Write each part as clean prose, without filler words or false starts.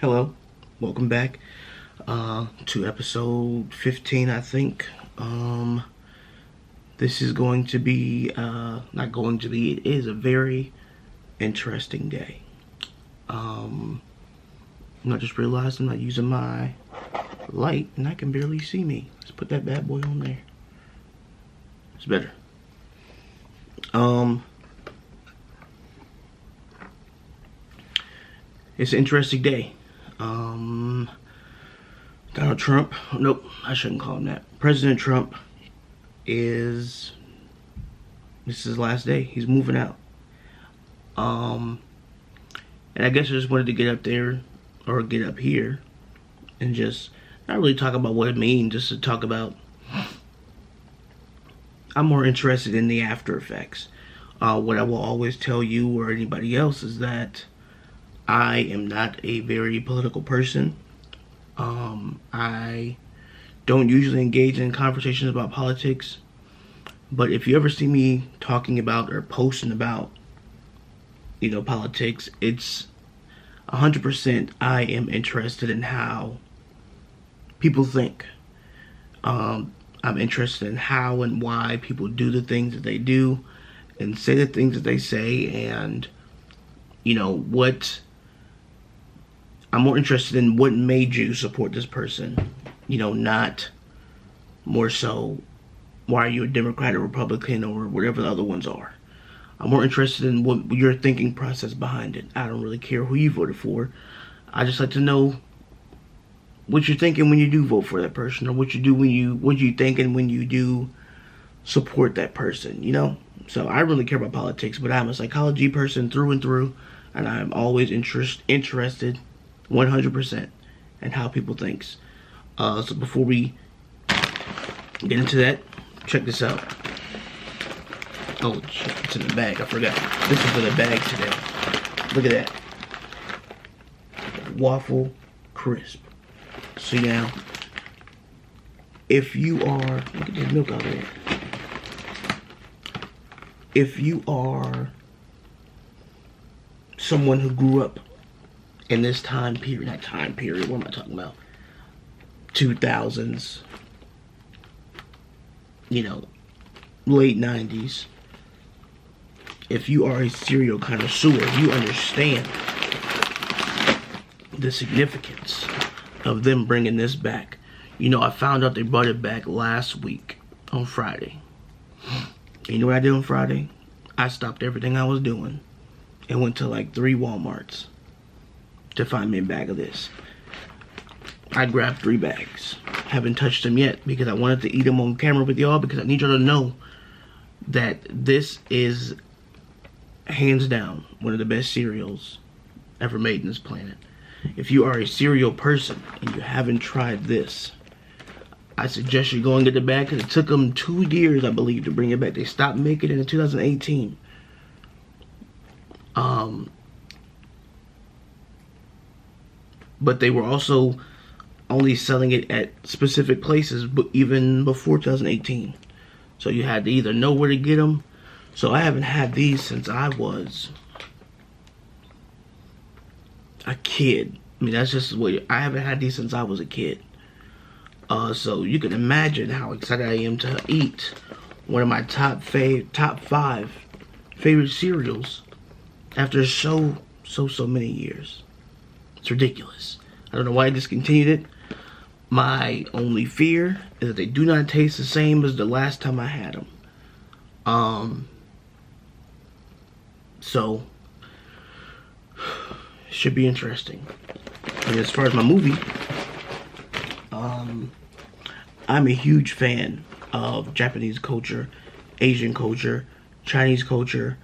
Hello, welcome back to episode 15, I think. This is going to be, not going to be, it is a very interesting day. I just realized I'm not using my light and I can barely see me. Let's put that bad boy on there. It's better. It's an interesting day. Donald Trump, nope, I shouldn't call him that. President Trump this is his last day. He's moving out. And I guess I just wanted to get up there, or get up here, and just not really talk about what it means, just to talk about, I'm more interested in the after effects. What I will always tell you or anybody else is that I am not a very political person. I don't usually engage in conversations about politics, but if you ever see me talking about or posting about, politics, it's 100% I am interested in how people think. I'm interested in how and why people do the things that they do and say the things that they say, and what I'm more interested in what made you support this person, not more so why are you a Democrat or Republican or whatever the other ones are. I'm more interested in what your thinking process behind it. I don't really care who you voted for. I just like to know what you're thinking when you do vote for that person, or what you thinking when you do support that person, So I really care about politics, but I'm a psychology person through and through, and I'm always interested 100% in how people thinks. So before we get into that, check this out. Oh shit, it's in the bag, I forgot. This is in the bag today. Look at that. Waffle crisp. See now, if you are, look at this milk out there. If you are someone who grew up in this time period, what am I talking about? 2000s, late 90s. If you are a cereal connoisseur, you understand the significance of them bringing this back. I found out they brought it back last week on Friday. You know what I did on Friday? I stopped everything I was doing and went to like 3 Walmarts to find me a bag of this. I grabbed 3 bags. Haven't touched them yet because I wanted to eat them on camera with y'all, because I need y'all to know that this is hands down one of the best cereals ever made in this planet. If you are a cereal person and you haven't tried this, I suggest you go and get the bag, because it took them 2 years, I believe, to bring it back. They stopped making it in 2018. But they were also only selling it at specific places, but even before 2018. So you had to either know where to get them. So I haven't had these since I was a kid. I mean, that's just what I haven't had these since I was a kid. So you can imagine how excited I am to eat one of my top 5 favorite cereals after so many years. It's ridiculous. I don't know why I discontinued it. My only fear is that they do not taste the same as the last time I had them. So it should be interesting. And as far as my movie, I'm a huge fan of Japanese culture, Asian culture, Chinese culture,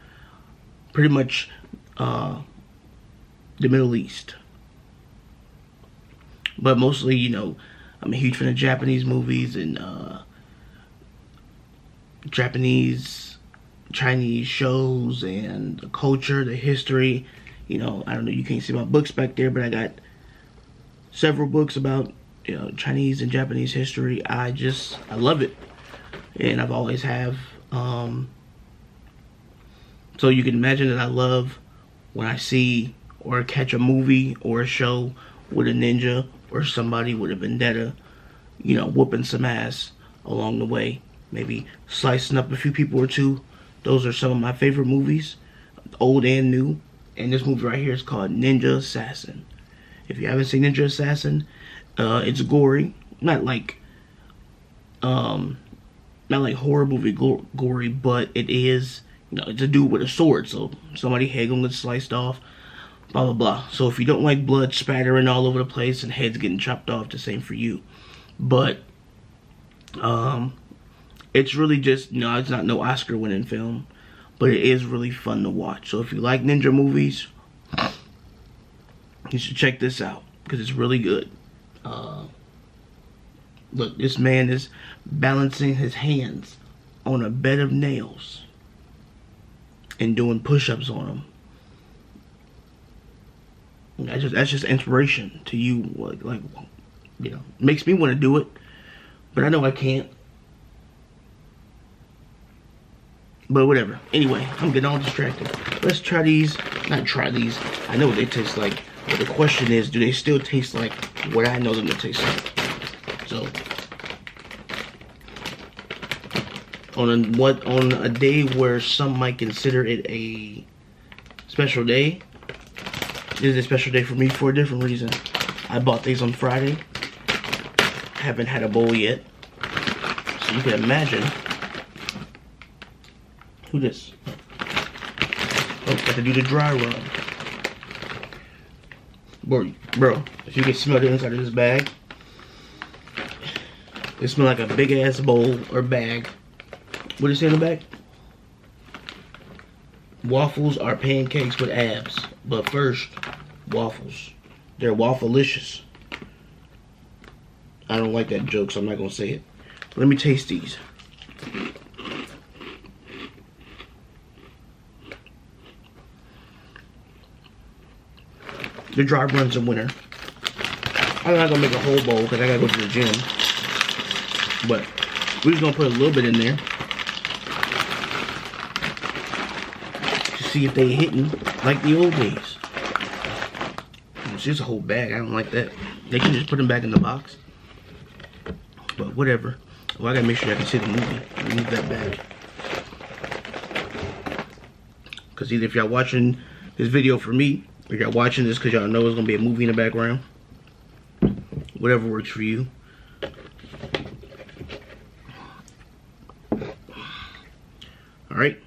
pretty much the Middle East. But mostly, I'm a huge fan of Japanese movies and Chinese shows and the culture, the history. I don't know, you can't see my books back there, but I got several books about Chinese and Japanese history. I love it, and I've always have. So you can imagine that I love when I see or catch a movie or a show with a ninja or somebody with a vendetta, you know, whooping some ass along the way. Maybe slicing up a few people or two. Those are some of my favorite movies, old and new. And this movie right here is called Ninja Assassin. If you haven't seen Ninja Assassin, it's gory. Not like horror movie gory, but it is, you know, it's a dude with a sword, so somebody's head gonna get sliced off, blah blah blah. So if you don't like blood spattering all over the place and heads getting chopped off, the same for you. But it's really just, you know, it's not no Oscar winning film, but it is really fun to watch. So if you like ninja movies, you should check this out because it's really good. Look, this man is balancing his hands on a bed of nails and doing push-ups on them. That's just inspiration to you. Like, you know, makes me want to do it, but I know I can't. But whatever. Anyway, I'm getting all distracted. Let's try these. Not try these. I know what they taste like. But the question is, do they still taste like what I know them to taste like? So, on a day where some might consider it a special day, it is a special day for me for a different reason. I bought these on Friday. Haven't had a bowl yet. So you can imagine. Who this? Oh, got to do the dry run. Bro, if you can smell the inside of this bag, it smells like a big ass bowl or bag. What is it in the bag? Waffles are pancakes with abs. But first, waffles. They're Waffleicious. I don't like that joke, so I'm not gonna say it. Let me taste these. The dry run's a winner. I'm not gonna make a whole bowl because I gotta go to the gym. But we're just gonna put a little bit in there to see if they hitting like the old days. It's just a whole bag. I don't like that. They can just put them back in the box. But whatever. Well, I gotta make sure I can see the movie. Move that bag. Because either if y'all watching this video for me, or y'all watching this because y'all know it's gonna be a movie in the background. Whatever works for you. Alright.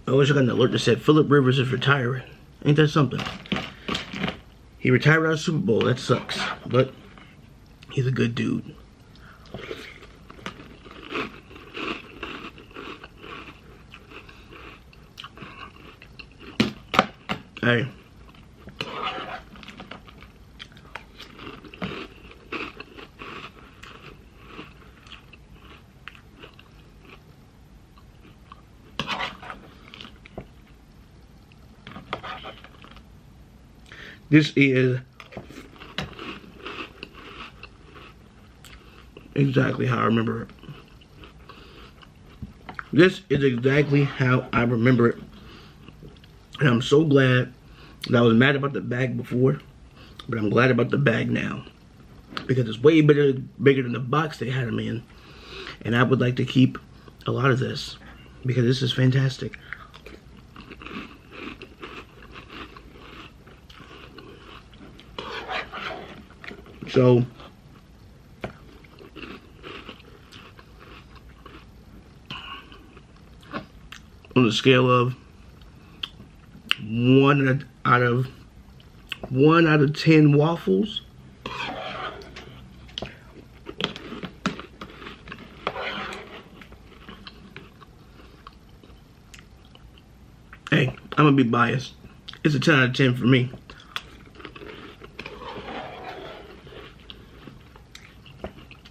I wish I got an alert that said Phillip Rivers is retiring. Ain't that something? He retired out of Super Bowl. That sucks. But he's a good dude. Hey. This is exactly how I remember it. This is exactly how I remember it. And I'm so glad that I was mad about the bag before, but I'm glad about the bag now. Because it's way bigger than the box they had them in. And I would like to keep a lot of this because this is fantastic. So, on a scale of 1 out of 10 waffles, hey, I'm gonna be biased. It's a 10 out of 10 for me.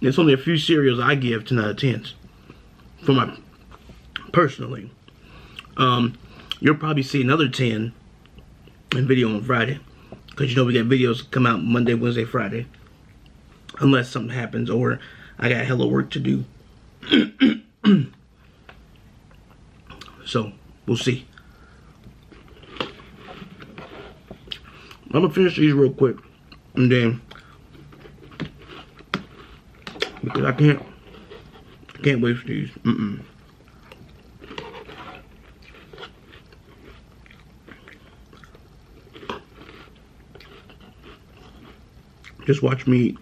There's only a few cereals I give 10 out of 10s for my personally. You'll probably see another 10 in video on Friday, because you know we got videos come out Monday, Wednesday, Friday, unless something happens or I got hella work to do. So we'll see. I'm gonna finish these real quick, and then because I can't waste these. Just watch me eat.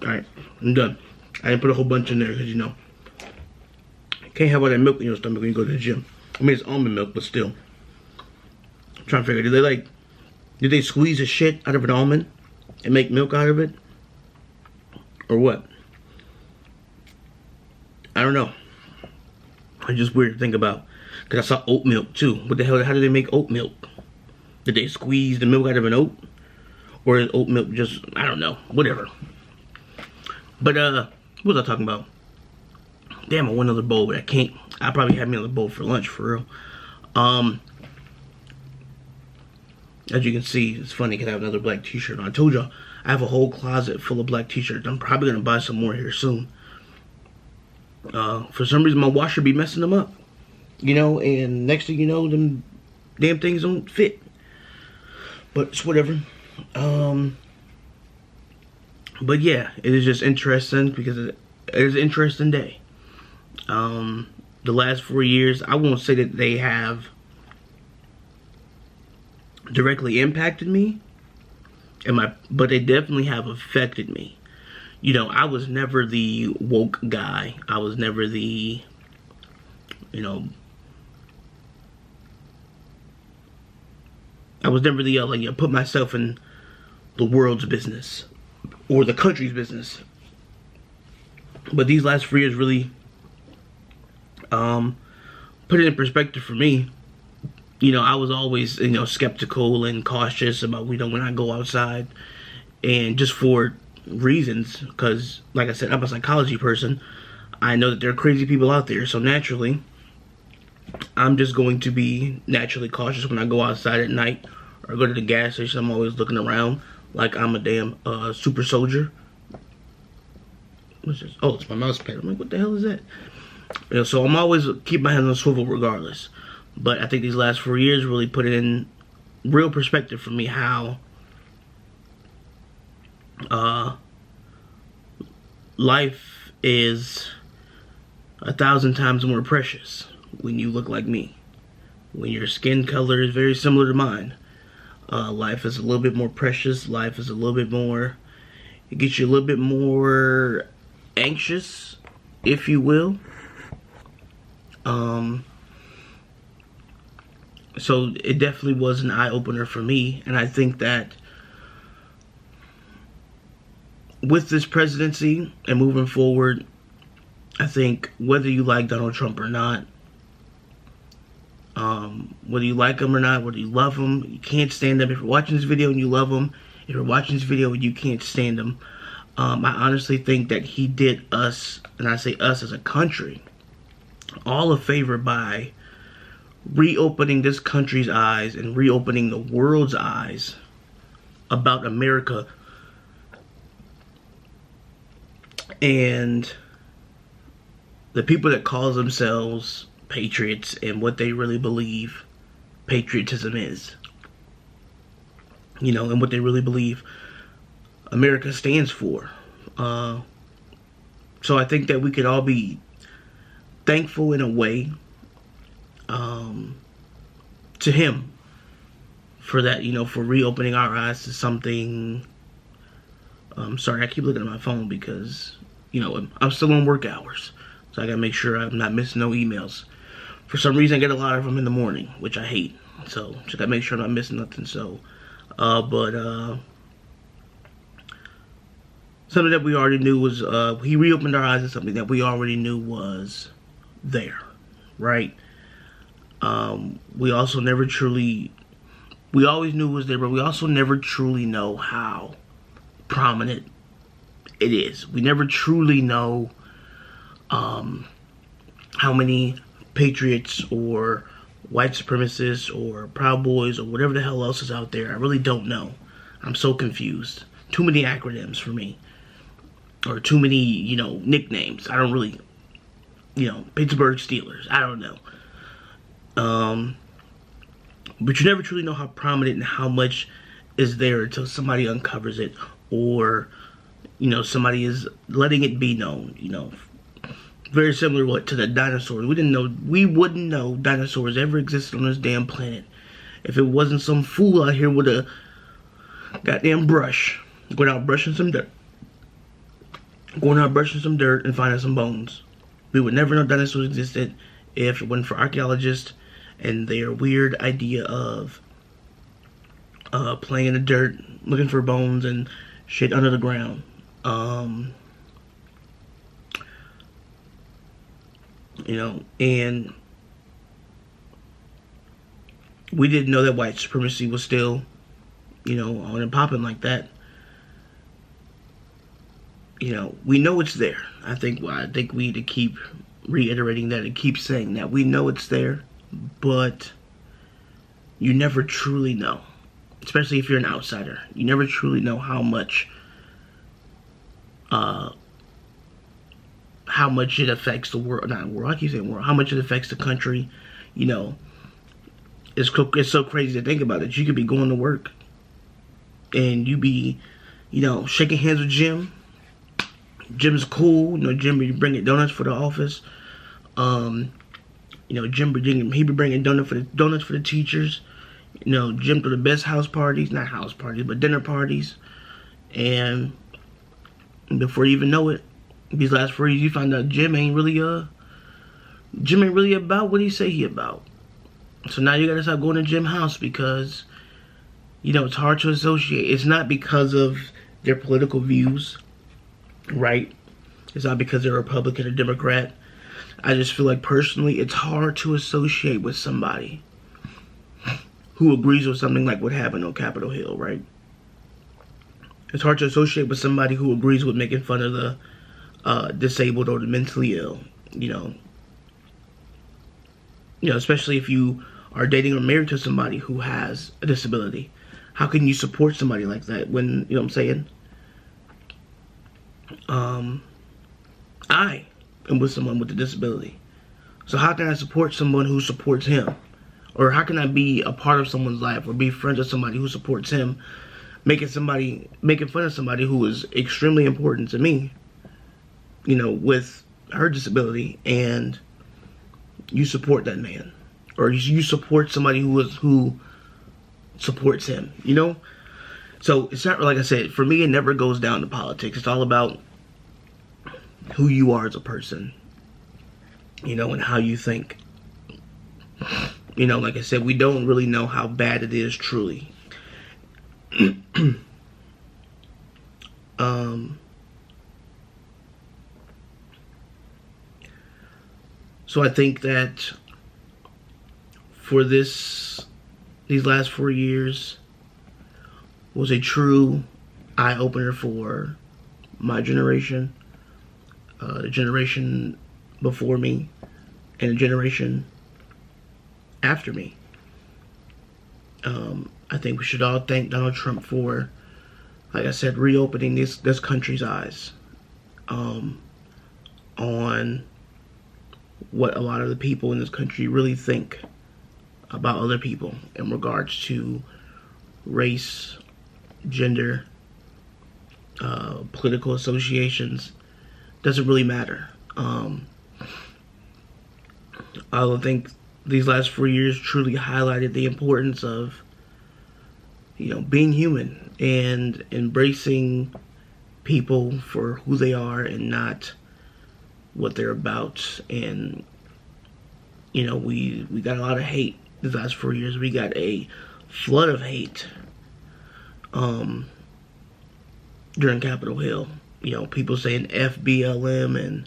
Alright, I'm done. I didn't put a whole bunch in there because, you know, you can't have all that milk in your stomach when you go to the gym. I mean, it's almond milk, but still. I'm trying to figure, did they squeeze the shit out of an almond and make milk out of it? Or what? I don't know. It's just weird to think about. Because I saw oat milk too. What the hell, how did they make oat milk? Did they squeeze the milk out of an oat? Or is oat milk just, I don't know, whatever. But, what was I talking about? Damn, I want another bowl, but I can't. I probably have me another bowl for lunch, for real. As you can see, it's funny because I have another black t-shirt on. I told y'all, I have a whole closet full of black t-shirts. I'm probably going to buy some more here soon. For some reason, my washer be messing them up. You know, and next thing you know, them damn things don't fit. But it's whatever. But yeah, it is just interesting because it is an interesting day. The last 4 years, I won't say that they have directly impacted me, but they definitely have affected me. You know, I was never the woke guy. I was never the, you know, I was never the, like, put myself in the world's business or the country's business. But these last 4 years really put it in perspective for me. You know, I was always, you know, skeptical and cautious about, you know, when I go outside, and just for reasons, because like I said, I'm a psychology person. I know that there are crazy people out there, so naturally I'm just going to be naturally cautious when I go outside at night or go to the gas station. I'm always looking around like I'm a damn super soldier. What's this? Oh, it's my mouse pad. I'm like, what the hell is that? You know, so I'm always keep my hands on swivel regardless. But I think these last 4 years really put it in real perspective for me how life is 1,000 times more precious when you look like me. When your skin color is very similar to mine, life is a little bit more precious. Life is a little bit more, it gets you a little bit more anxious, if you will. So it definitely was an eye-opener for me, and I think that with this presidency and moving forward, I think whether you like Donald Trump or not, whether you like him or not, whether you love him, you can't stand him. If you're watching this video and you love him, if you're watching this video and you can't stand him, I honestly think that he did us, and I say us as a country, all a favor by reopening this country's eyes and reopening the world's eyes about America and the people that call themselves patriots and what they really believe patriotism is. You know, and what they really believe America stands for. So I think that we could all be thankful in a way to him for that, you know, for reopening our eyes to something. Sorry, I keep looking at my phone because, you know, I'm still on work hours, so I gotta make sure I'm not missing no emails. For some reason, I get a lot of them in the morning, which I hate. So just gotta make sure I'm not missing nothing. So, something that we already knew was he reopened our eyes to something that we already knew was there, right? We also never truly, we always knew it was there, but we also never truly know how prominent it is. We never truly know how many patriots or white supremacists or Proud Boys or whatever the hell else is out there. I really don't know. I'm so confused. Too many acronyms for me. Or too many, you know, nicknames. I don't really, you know, Pittsburgh Steelers. I don't know. But you never truly know how prominent and how much is there until somebody uncovers it, or somebody is letting it be known. Very similar to the dinosaurs. We wouldn't know dinosaurs ever existed on this damn planet if it wasn't some fool out here with a goddamn brush going out brushing some dirt and finding some bones. We would never know dinosaurs existed if it wasn't for archaeologists and their weird idea of playing in the dirt, looking for bones and shit under the ground. And we didn't know that white supremacy was still, on and popping like that. We know it's there. I think we need to keep reiterating that and keep saying that. We know it's there, but you never truly know. Especially if you're an outsider. You never truly know how much it affects the world. Not world, I keep saying world. How much it affects the country. It's so crazy to think about it. You could be going to work and you be, shaking hands with Jim. Jim's cool. Jim be bringing donuts for the office. Jim he be bringing donuts for the teachers. Jim threw the best house parties, not house parties, but dinner parties. And before you even know it, these last 4 years, you find out Jim ain't really about what he say he about. So now you gotta stop going to Jim's house because, it's hard to associate. It's not because of their political views, right? It's not because they're Republican or Democrat. I just feel like personally, it's hard to associate with somebody who agrees with something like what happened on Capitol Hill, right? It's hard to associate with somebody who agrees with making fun of the disabled or the mentally ill, especially if you are dating or married to somebody who has a disability. How can you support somebody like that when, you know what I'm saying? I am with someone with a disability. So how can I support someone who supports him? Or how can I be a part of someone's life or be friends with somebody who supports him, making fun of somebody who is extremely important to me, with her disability, and you support that man, or you support somebody who supports him, So it's not, like I said, for me, it never goes down to politics. It's all about who you are as a person, and how you think. Like I said, we don't really know how bad it is truly. So I think that for these last 4 years was a true eye-opener for my generation, the generation before me, and the generation after me. I think we should all thank Donald Trump for, like I said, reopening this country's eyes on what a lot of the people in this country really think about other people in regards to race, gender, political associations. Doesn't really matter. I think these last 4 years truly highlighted the importance of, being human and embracing people for who they are and not what they're about. And, we got a lot of hate these last 4 years. We got a flood of hate during Capitol Hill. People saying F BLM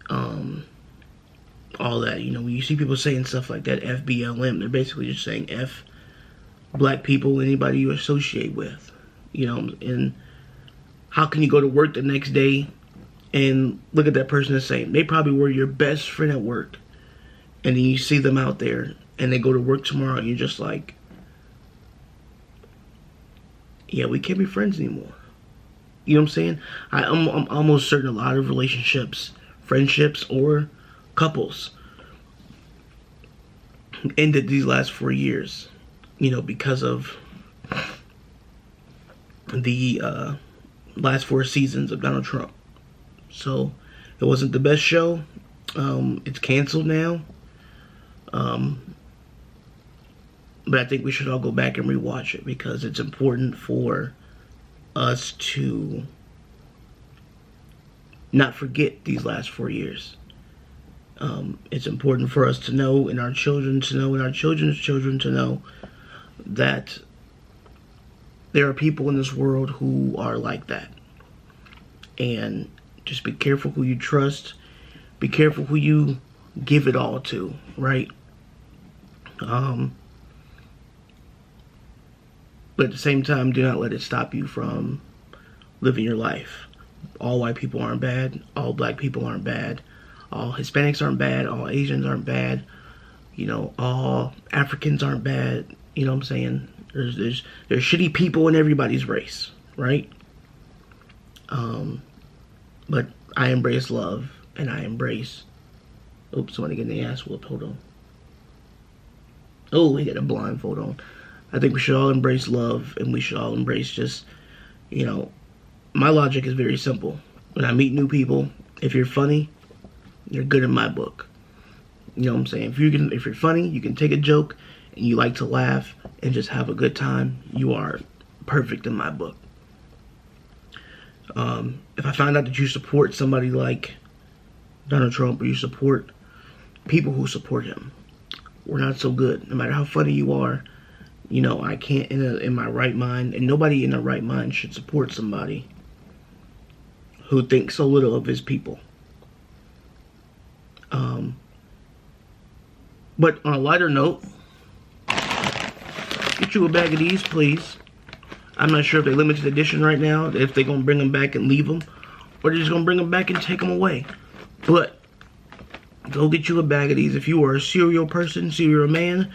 and all that. When you see people saying stuff like that, F BLM, they're basically just saying F black people, anybody you associate with. And how can you go to work the next day and look at that person the same? They probably were your best friend at work, and then you see them out there and they go to work tomorrow and you're just like, yeah, we can't be friends anymore. You know what I'm saying? I'm almost certain a lot of relationships, friendships, or couples ended these last 4 years, you know, because of the last 4 seasons of Donald Trump. So it wasn't the best show. It's canceled now. But I think we should all go back and rewatch it because it's important for us to not forget these last 4 years. It's important for us to know, and our children to know, and our children's children to know that there are people in this world who are like that. And just be careful who you trust. Be careful who you give it all to, right? But at the same time, do not let it stop you from living your life. All white people aren't bad. All black people aren't bad. All Hispanics aren't bad. All Asians aren't bad. You know, all Africans aren't bad. You know what I'm saying? There's shitty people in everybody's race, right? But I embrace love, and I embrace... Oops, somebody getting the ass whooped. Hold on. Oh, we got a blindfold on. I think we should all embrace love, and we should all embrace just, you know, my logic is very simple. When I meet new people, if you're funny, you're good in my book. You know what I'm saying? If you're funny, you can take a joke, and you like to laugh and just have a good time, you are perfect in my book. If I find out that you support somebody like Donald Trump, or you support people who support him, we're not so good. No matter how funny you are, you know, I can't in my right mind, and nobody in their right mind should support somebody who thinks so little of his people. But on a lighter note, get you a bag of these, please. I'm not sure if they're limited edition right now, if they're going to bring them back and leave them, or they're just going to bring them back and take them away. But go get you a bag of these if you are a cereal person, cereal man,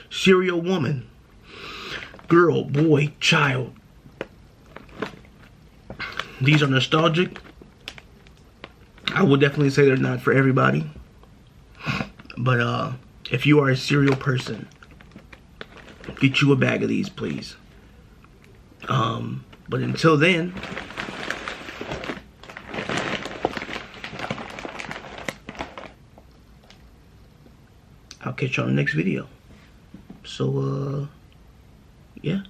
cereal woman, girl, boy, child. These are nostalgic. I would definitely say they're not for everybody. But if you are a cereal person, get you a bag of these, please. But until then, I'll catch you on the next video. So, yeah.